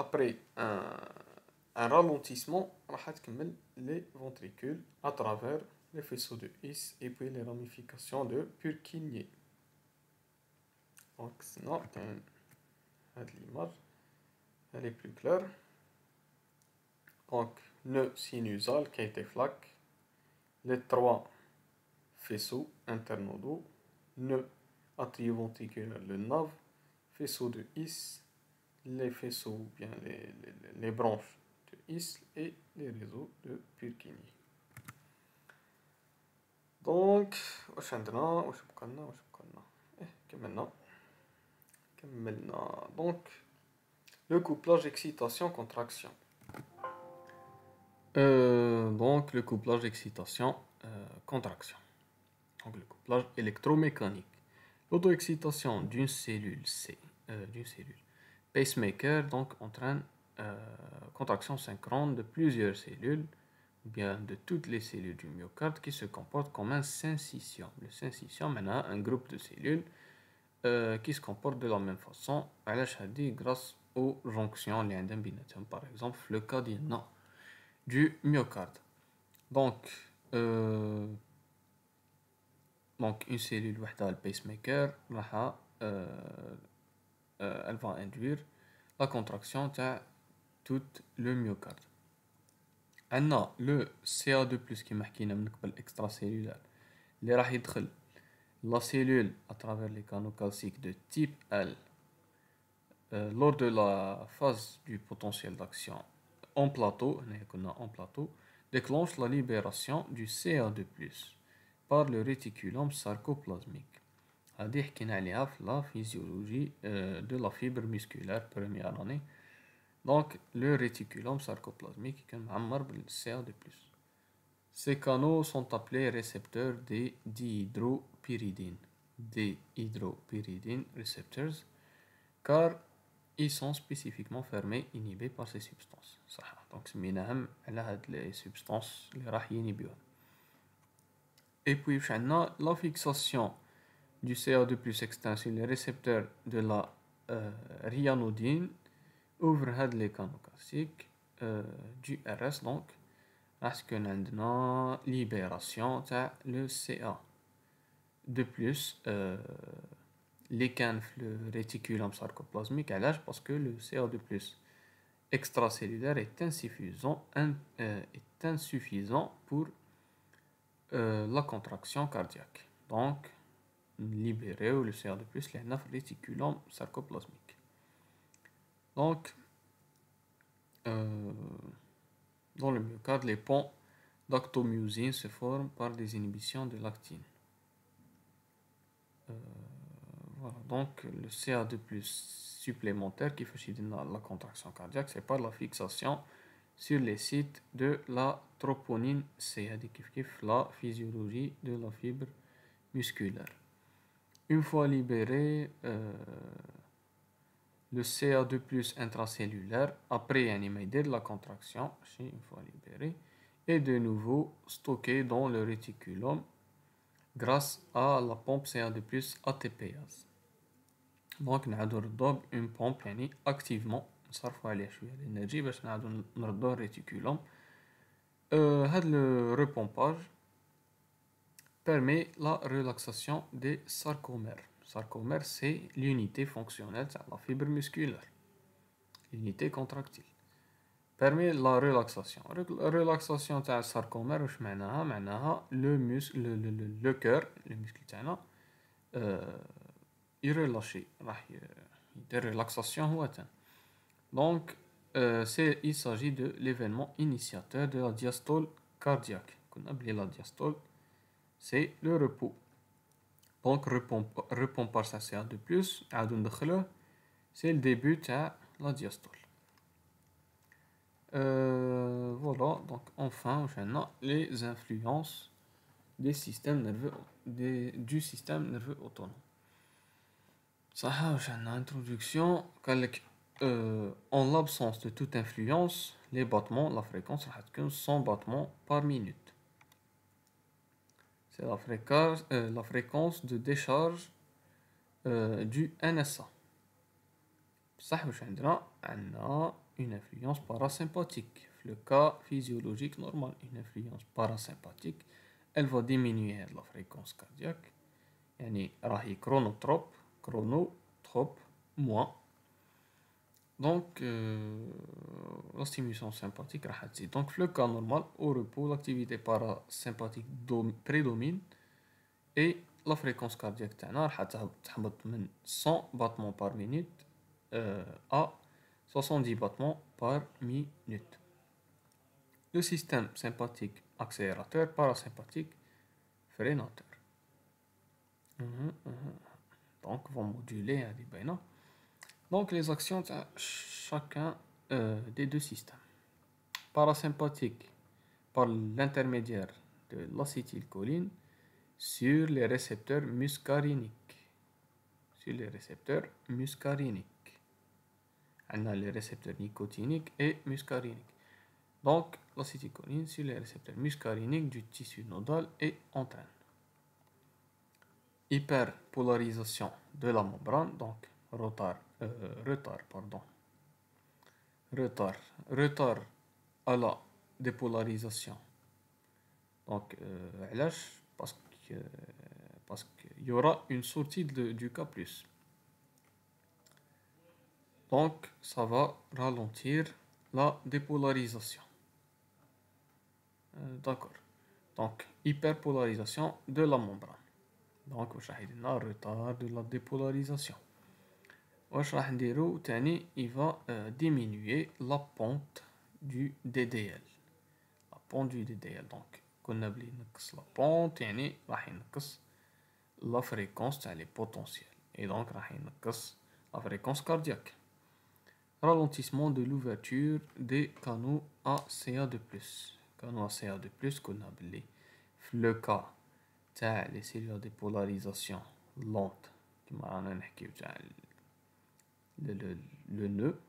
Après un ralentissement, on va commencer les ventricules à travers les faisceaux de His et puis les ramifications de Purkinje. Donc, sinon, l'image elle est plus claire. Donc, nœud sinusal qui a été flaque, les trois faisceaux internodaux, nœud atrioventriculaire, le NAV, faisceau de His, les faisceaux, bien les branches de His et les réseaux de Purkinje. Donc, donc le couplage excitation-contraction. Donc le couplage excitation contraction. Donc le couplage électromécanique. L'auto-excitation d'une cellule d'une cellule pacemaker donc entraîne contraction synchrone de plusieurs cellules, ou bien de toutes les cellules du myocarde qui se comportent comme un syncytium. Le syncytium est un groupe de cellules qui se comportent de la même façon grâce aux jonctions par exemple le cas du myocarde. Donc, une cellule le pacemaker elle va induire la contraction de tout le myocarde. عندنا le CA2+ qui محكينا من قبل extracellulaire اللي راح يدخل la cellule à travers les canaux calciques de type L lors de la phase du potentiel d'action en plateau, déclenche la libération du CA2+ par le réticulum sarcoplasmique. هذه حكينا عليها في la physiologie de la fibre musculaire première année. Donc le réticulum sarcoplasmique كان معمر بال CA2+. Ces canaux sont appelés récepteurs des dihydropyridines. Dihydropyridine receptors, car ils sont spécifiquement fermés, inhibés par ces substances. Donc سميناهم على هاد les substances اللي راح ينهبوهم. Et puis la fixation du CA2+ externe sur les récepteurs de la ryanodine ouvre les canaux calciques du RS, donc parce que nous avons libération le CA. De plus, les canaux le réticulum sarcoplasmique parce que le CA2+ extracellulaire est insuffisant pour la contraction cardiaque. Donc, libérer le CA2+ le réticulum sarcoplasmique. Donc, dans le myocarde, les ponts d'actomyosine se forment par des inhibitions de l'actine. Voilà, donc le CA2+ supplémentaire qui fait la contraction cardiaque, c'est par la fixation sur les sites de la troponine C, la physiologie de la fibre musculaire. Une fois libéré, le CA2+ intracellulaire, après de la contraction, une fois libéré, est de nouveau stocké dans le réticulum grâce à la pompe CA2+ ATPase. Donc, nous avons une pompe activement نصرفوا عليه شوية l'énergie باش نعاودو نردو الريتيكولوم. Le repompage permet la relaxation des sarcomères. Sarcomère, c'est l'unité fonctionnelle de la fibre musculaire, l'unité contractile. Permet la relaxation. La relaxation de la sarcomère, le cœur, le muscle, il relâche. La relaxation. Donc, il s'agit de l'événement initiateur de la diastole cardiaque. Qu'on appelle la diastole, c'est le repos. Donc, repompage CA2+, c'est le début de la diastole. Voilà, donc enfin, les influences du système nerveux autonome. Ça, c'est une introduction. En l'absence de toute influence, les battements, la fréquence, c'est 100 battements par minute. C'est la fréquence de décharge du NSA. Ça, on une influence parasympathique. Le cas physiologique normal, une influence parasympathique, elle va diminuer la fréquence cardiaque. يعني راح chronotrope moins. Donc, la stimulation sympathique راح تزيد. Donc, le cas normal, au repos, l'activité parasympathique prédomine et la fréquence cardiaque تاعنا راح تهبط من 100 battements par minute à 70 battements par minute. Le système sympathique accélérateur, parasympathique freinateur. Donc, vont moduler. Donc, les actions de chacun des deux systèmes. Parasympathique par l'intermédiaire de l'acétylcholine sur les récepteurs muscariniques. Sur les récepteurs muscariniques. On a les récepteurs nicotiniques et muscariniques. Donc, l'acétylcholine sur les récepteurs muscariniques du tissu nodal et entraîne hyperpolarisation de la membrane, donc retard à la dépolarisation. Donc, parce qu'il y aura une sortie du K+. Donc, ça va ralentir la dépolarisation. D'accord. Donc, hyperpolarisation de la membrane. Donc, un retard de la dépolarisation. Il va diminuer la pente du DDL. La pente du DDL. Donc, qu'on a la pente, la fréquence les potentiels. Et donc, la fréquence cardiaque. Ralentissement de l'ouverture des canaux ACA2+. Canaux ACA2+, qu'on a le cas les cellules de polarisation lente, le nœud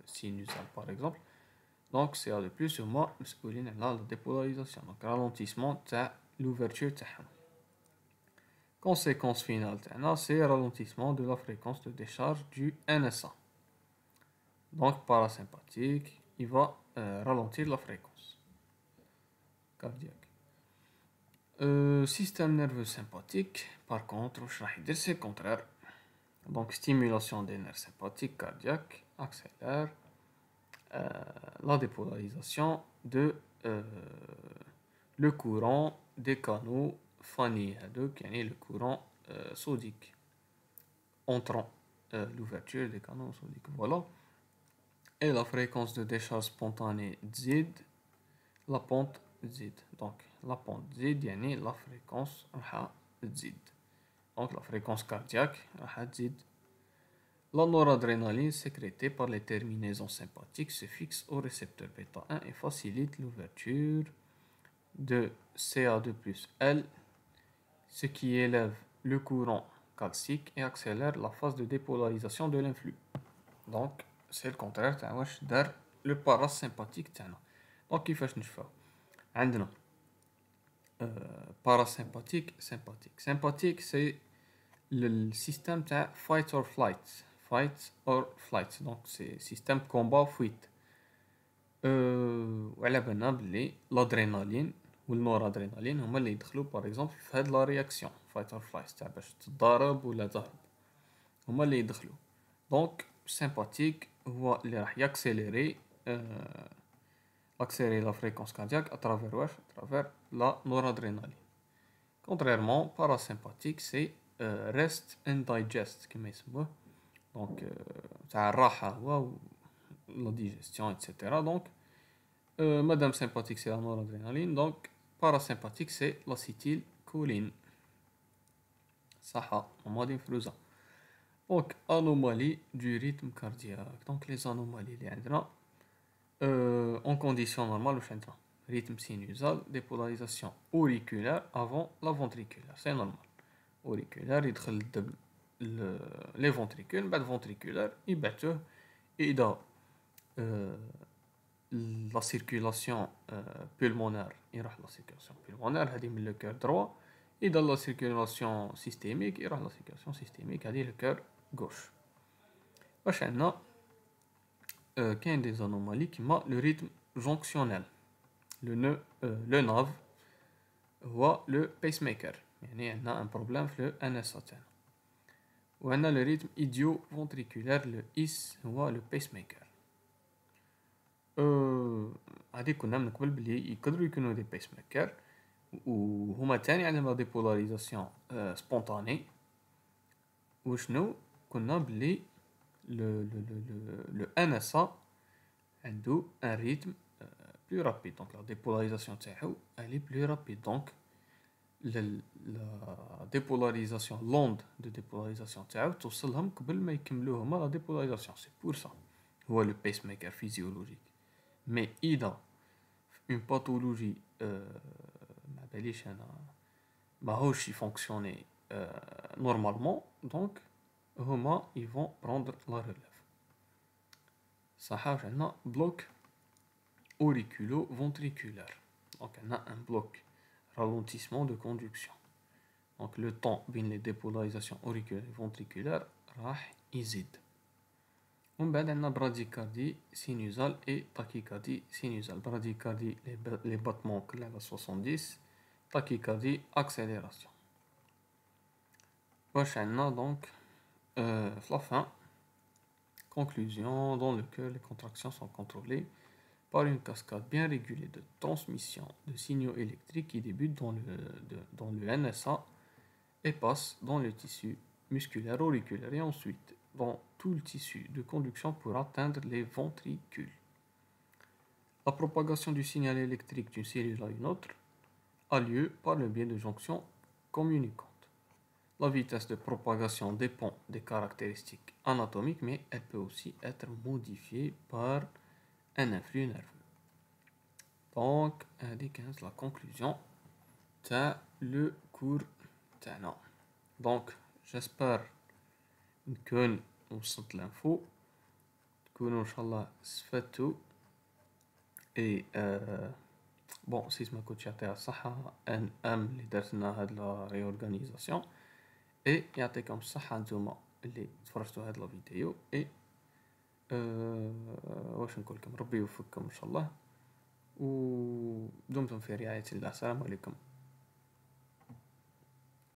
sinusal par exemple. Donc CA2+, هما مسؤولين على la dépolarisation. Donc ralentissement de l'ouverture. Conséquence finale, c'est ralentissement de la fréquence de décharge du NSA. Donc parasympathique, il va ralentir la fréquence cardiaque. Système nerveux sympathique, par contre, c'est le contraire. Donc stimulation des nerfs sympathiques cardiaques accélère la dépolarisation de le courant des canaux fanny, le courant sodique entrant l'ouverture des canaux sodiques. Voilà. Et la fréquence de décharge spontanée Z, la pente Z. Donc la pente Z, la fréquence Z. Donc la fréquence cardiaque Z. La noradrénaline sécrétée par les terminaisons sympathiques se fixe au récepteur bêta 1 et facilite l'ouverture de CA2+L, ce qui élève le courant calcique et accélère la phase de dépolarisation de l'influx. Donc c'est le contraire de le parasympathique. Donc كيفاش نشوفوا عندنا parasympathique sympathique. Sympathique c'est le système de fight or flight. Fight or flight. Donc c'est système combat fuite. وعلى بالنا بلي l'adrénaline ou النورادرينالين هما اللي يدخلوا par exemple في هاد la réaction fight or flight تاع باش تضارب ولا تهرب هما اللي يدخلوا. Donc sympathique هو اللي راح ياكسيليري accélérer la fréquence cardiaque à travers la noradrénaline. Contrairement, parasympathique, c'est rest and digest, comme il donc la digestion, etc. Donc, madame sympathique, c'est la noradrénaline. Donc, parasympathique, c'est l'acétylcholine. Saha, en mode flouza. Donc, anomalie du rythme cardiaque. Donc, les anomalies, les en condition normale, rythme sinusal, dépolarisation auriculaire avant la ventriculaire, c'est normal. Auriculaire, il les ventricules, بعد ventriculaire, يبعثوه إذا la circulation pulmonaire, يروح la circulation pulmonaire, هذه من le cœur droit, إذا la circulation systémique, يروح la circulation systémique, هذه le cœur gauche. واش عندنا كاين des anomalies qui ont le rythme jonctionnel. Le NAV هو le pacemaker. يعني عندنا un problème في le NSA تاعنا. وعندنا le rythme idioventriculaire, le IS هو le pacemaker. هادي كنا من قبل بلي يقدروا يكونوا دي pacemaker وهما تاني عندهم لا dépolarisation spontanée. وشنو كنا بلي le NSA a un rythme plus rapide. Donc la dépolarisation elle est plus rapide. Donc la dépolarisation, l'onde de dépolarisation توصلهم قبل ما يكملوا هما la dépolarisation. C'est pour ça هو le pacemaker physiologique. Mais إذا une pathologie ما باليش انا ماهوش يفونكسيوني normalement, donc هما ils vont prendre la relève. صح عندنا bloc auriculo-ventriculaire. Donc on a un bloc ralentissement de conduction. Donc le temps بين les dépolarisations auriculaires et ventriculaires راح يزيد. ومن بعد عندنا bradycardie sinusale et tachycardie sinusale. Bradycardie les battements كلها على 70, tachycardie accélération. واش عندنا donc في la fin conclusion dans lequel les contractions sont contrôlées par une cascade bien régulée de transmission de signaux électriques qui débute dans le NSA et passe dans le tissu musculaire auriculaire et ensuite dans tout le tissu de conduction pour atteindre les ventricules. La propagation du signal électrique d'une cellule à une autre a lieu par le biais de jonctions communicantes. La vitesse de propagation dépend des caractéristiques anatomiques, mais elle peut aussi être modifiée par un influx nerveux. Donc, la conclusion de le cours. Donc, j'espère que وصلت l'info, تكونوا إن شاء الله استفدتوا. Et bon, si ما كنتش يعطيها الصحة ان ام اللي درتنا هاد لا ريورغانيزاسيون. اي يعطيكم الصحة نتوما اللي تفرجتوا هاد لا فيديو. اي واش نقول لكم، ربي يوفقكم ان شاء الله ودمتم في رعاية الله. السلام عليكم.